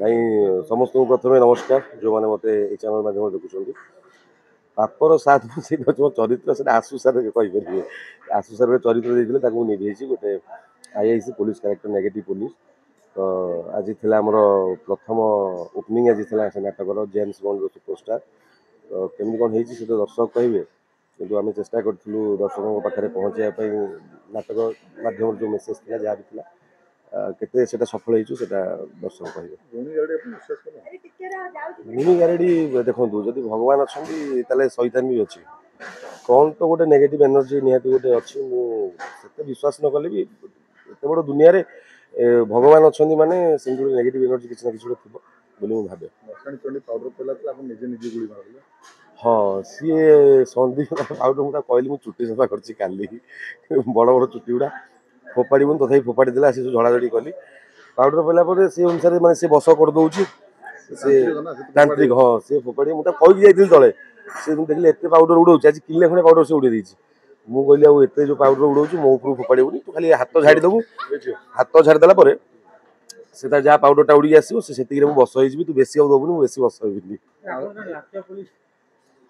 ନାଇଁ ସମସ୍ତଙ୍କୁ ପ୍ରଥମେ ନମସ୍କାର ଯେଉଁମାନେ ମୋତେ ଏଇ ଚ୍ୟାନେଲ୍ ମାଧ୍ୟମରେ ଦେଖୁଛନ୍ତି। ପାପର ସାଥ ସେଇଟା ମୋ ଚରିତ୍ର ସେଇଟା ଆଶୁ ସାର୍ କହିପାରିବେ। ଆଶୁ ସାର୍ ଗୋଟେ ଚରିତ୍ର ଦେଇଥିଲେ ତାକୁ ମୁଁ ନିଭେଇଛି ଗୋଟେ IIC police character negative police. ତ ଆଜି ଥିଲା ଆମର ପ୍ରଥମ ଓପନିଂ ଆଜି ଥିଲା ସେ ନାଟକର ଜେମ୍ସ ବଣ୍ଡ ସୁପରଷ୍ଟାର। ତ କେମିତି କ'ଣ ହେଇଛି ସେ ତ ଦର୍ଶକ କହିବେ, କିନ୍ତୁ ଆମେ ଚେଷ୍ଟା କରିଥିଲୁ ଦର୍ଶକଙ୍କ ପାଖରେ ପହଞ୍ଚାଇବା ପାଇଁ ନାଟକ ମାଧ୍ୟମରେ ଯେଉଁ ମେସେଜ୍ ଥିଲା ଯାହା ବି ଥିଲା କେତେ ସେଇଟା ସଫଳ ହେଇଛୁ ସେଇଟା ଦର୍ଶକ କହିବେ। ଗୁଣି ଗାରେଡ଼ି ଦେଖନ୍ତୁ, ଯଦି ଭଗବାନ ଅଛନ୍ତି ତାହେଲେ ସୈତାନ ବି ଅଛି। କ'ଣ ତ ଗୋଟେ ନେଗେଟିଭ୍ ଏନର୍ଜି ନିହାତି ଗୋଟେ ଅଛି। ମୁଁ ସେତେ ବିଶ୍ୱାସ ନ କଲେ ବି ଏତେ ବଡ଼ ଦୁନିଆରେ ଭଗବାନ ଅଛନ୍ତି ମାନେ ସେମିତି ଗୋଟେ ନେଗେଟିଭ୍ ଏନର୍ଜି କିଛି ନା କିଛି ଗୋଟେ ଥିବ ବୋଲି ମୁଁ ଭାବେ। ହଁ, ସିଏ ସନ୍ଦୀପ ପାଉଡର ମୁଁ ତାକୁ କହିଲି ମୁଁ ଚୁଟି ସଫା କରିଛି କାଲି, ବଡ଼ ବଡ଼ ଚୁଟି ଗୁଡ଼ା ଫୋପାଡ଼ିବୁନି, ତଥାପି ଫୋପାଡ଼ି ଦେଲା। ସେ ଯେଉଁ ଝଡ଼ାଝଡ଼ି କଲି ପାଉଡର ପଡ଼ିଲା ପରେ ସେ ଅନୁସାରେ ମାନେ ସେ ବସ କରିଦେଉଛି ସେ ତାନ୍ତ୍ରିକ। ହଁ, ସେ ଫୋପାଡ଼ି ମୁଁ ତାକୁ କହିକି ଯାଇଥିଲି ତଳେ, ସେ ମୁଁ ଦେଖିଲି ଏତେ ପାଉଡର ଉଡ଼ଉଛି, ଆଜି କିଲେ ଖଣ୍ଡେ ପାଉଡର ସେ ଉଡ଼େଇ ଦେଇଛି। ମୁଁ କହିଲି ଆଉ ଏତେ ଯେଉଁ ପାଉଡର ଉଡ଼ଉଛି ମୋ ଉପରକୁ ଫୋପାଡ଼ିବୁନି, ତୁ ଖାଲି ହାତ ଝାଡ଼ିଦେବୁ। ହାତ ଝାଡ଼ିଦେଲା ପରେ ସେ ତାର ଯାହା ପାଉଡରଟା ଉଡ଼ିକି ଆସିବ ସେ ସେତିକିରେ ମୁଁ ବସ ହେଇଯିବି, ତୁ ବେଶୀ ଆଉ ଦେବୁନି, ମୁଁ ବେଶୀ ବସ ହେବିନି।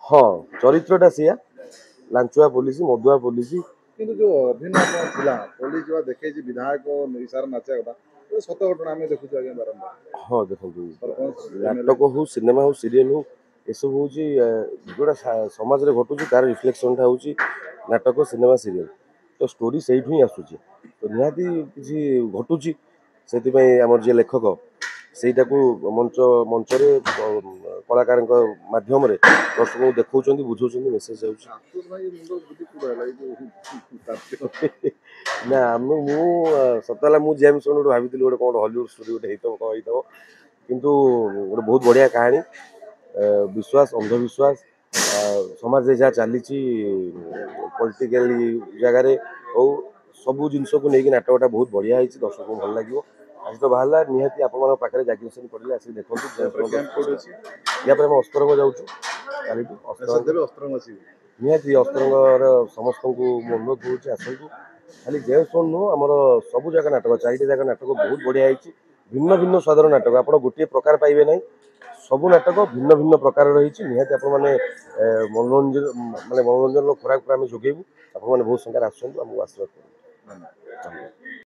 ହଁ, ଚରିତ୍ରଟା ସେଇଆ, ଲାଞ୍ଚୁଆ ପୋଲିସ, ମଦୁଆ ପୋଲିସ। କିନ୍ତୁ ଯୋଉ ଅଭିନୟ ଥିଲା ପୋଲିସ ଯୋଉ ଦେଖେଇଛି ବିଧାୟକ ଇସାରା ନାଚିବା କଥା, ସତ ଘଟଣା ଆମେ ଦେଖୁଛୁ ଆଜ୍ଞା ବାରମ୍ବାର। ହଁ, ଦେଖନ୍ତୁ ନାଟକ ହଉ, ସିନେମା ହଉ, ସିରିଏଲ ହଉ, ଏସବୁ ହେଉଛି ଯେଉଁଟା ସମାଜରେ ଘଟୁଛି ତାର ରିଫ୍ଲେକ୍ସନଟା ହେଉଛି ନାଟକ, ସିନେମା, ସିରିଏଲ। ତ ଷ୍ଟୋରି ସେଇଠୁ ହିଁ ଆସୁଛି। ତ ନିହାତି କିଛି ଘଟୁଛି, ସେଥିପାଇଁ ଆମର ଯିଏ ଲେଖକ ସେଇଟାକୁ ମଞ୍ଚରେ କଳାକାରଙ୍କ ମାଧ୍ୟମରେ ଦର୍ଶକଙ୍କୁ ଦେଖାଉଛନ୍ତି, ବୁଝାଉଛନ୍ତି, ମେସେଜ ଯାଉଛି। ନା ମୁଁ ସତ ହେଲା ମୁଁ ଜେମ୍ସ ବଣ୍ଡ ଗୋଟେ ଭାବିଥିଲି ଗୋଟେ କ'ଣ ହଲିଉଡ୍ ଷ୍ଟୋରି ଗୋଟେ ହେଇଥିବ କ'ଣ ହେଇଥିବ, କିନ୍ତୁ ଗୋଟେ ବହୁତ ବଢ଼ିଆ କାହାଣୀ। ବିଶ୍ୱାସ, ଅନ୍ଧବିଶ୍ୱାସ, ସମାଜରେ ଯାହା ଚାଲିଛି ପଲିଟିକାଲି ଜାଗାରେ ହଉ, ସବୁ ଜିନିଷକୁ ନେଇକି ନାଟକଟା ବହୁତ ବଢ଼ିଆ ହେଇଛି, ଦର୍ଶକଙ୍କୁ ଭଲ ଲାଗିବ। ଆଜି ତ ବାହାରିଲା, ନିହାତି ଆପଣମାନଙ୍କ ପାଖରେ ଜାଗିରେସନ୍ ପଡ଼ିଲେ ଆସିକି ଦେଖନ୍ତୁ। ୟା ପରେ ଆମେ ଅସ୍ତରଙ୍ଗ ଯାଉଛୁ କାଲିଠୁ। ନିହାତି ଅସ୍ତରଙ୍ଗର ସମସ୍ତଙ୍କୁ ମୁଁ ଅନୁରୋଧ କରୁଛି ଆସନ୍ତୁ। ଖାଲି ଜେମ୍ସ ବଣ୍ଡ ନୁହଁ, ଆମର ସବୁ ଜାଗା ନାଟକ, 4ଟି ଜାଗା ନାଟକ ବହୁତ ବଢ଼ିଆ ହେଇଛି। ଭିନ୍ନ ଭିନ୍ନ ସ୍ୱାଦର ନାଟକ, ଆପଣ ଗୋଟିଏ ପ୍ରକାର ପାଇବେ ନାହିଁ। ସବୁ ନାଟକ ଭିନ୍ନ ଭିନ୍ନ ପ୍ରକାରର ହେଇଛି। ନିହାତି ଆପଣମାନେ ମନୋରଞ୍ଜନର ଖୋରାକ ଆମେ ଯୋଗେଇବୁ। ଆପଣମାନେ ବହୁତ ସଂଖ୍ୟାରେ ଆସନ୍ତୁ, ଆମକୁ ଆଶୀର୍ବାଦ କରନ୍ତୁ।